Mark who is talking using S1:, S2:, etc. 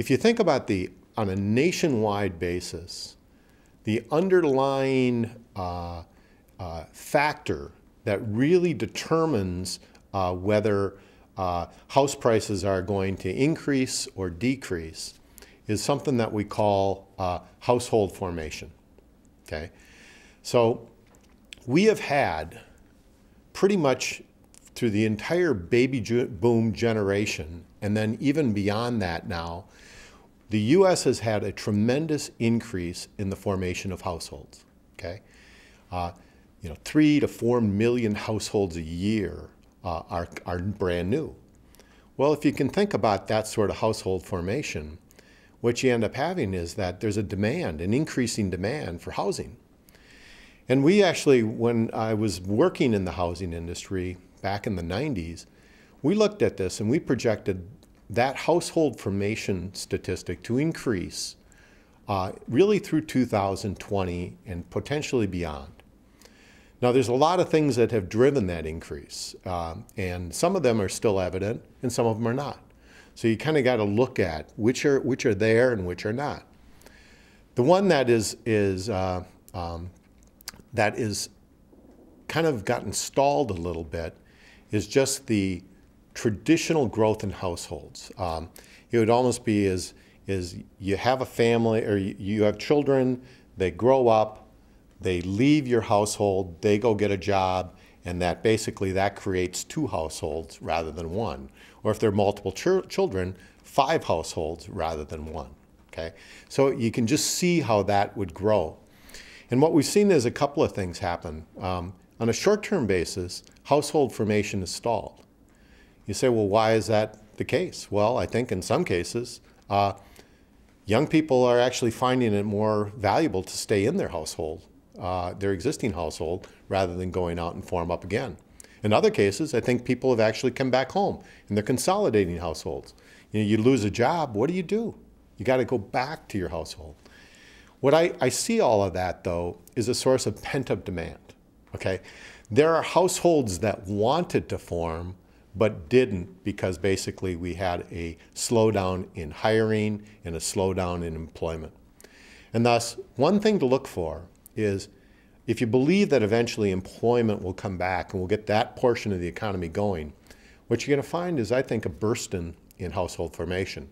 S1: if you think about on a nationwide basis, the underlying factor that really determines whether house prices are going to increase or decrease is something that we call household formation. Okay, so we have had pretty much through the entire baby boom generation, and then even beyond that now, the U.S. has had a tremendous increase in the formation of households. Okay, 3 to 4 million households a year are brand new. Well, if you can think about that sort of household formation, what you end up having is that there's a demand, an increasing demand for housing. And we actually, when I was working in the housing industry back in the 90s, we looked at this and we projected that household formation statistic to increase really through 2020 and potentially beyond. Now, there's a lot of things that have driven that increase, and some of them are still evident and some of them are not. So you kind of got to look at which are there and which are not. The one that is kind of gotten stalled a little bit is just the traditional growth in households. It would almost be is you have a family or you have children, they grow up, they leave your household, they go get a job, and that basically that creates 2 households rather than 1. Or if there are multiple children, 5 households rather than 1. Okay, so you can just see how that would grow. And what we've seen is a couple of things happen. On a short-term basis, household formation is stalled. You say, well, why is that the case? Well, I think in some cases, young people are actually finding it more valuable to stay in their household, their existing household, rather than going out and form up again. In other cases, I think people have actually come back home and they're consolidating households. You lose a job, what do? You got to go back to your household. What I see all of that, though, is a source of pent-up demand. Okay, there are households that wanted to form but didn't because basically we had a slowdown in hiring and a slowdown in employment. And thus, one thing to look for is if you believe that eventually employment will come back and we'll get that portion of the economy going, what you're going to find is, I think, a burst in household formation.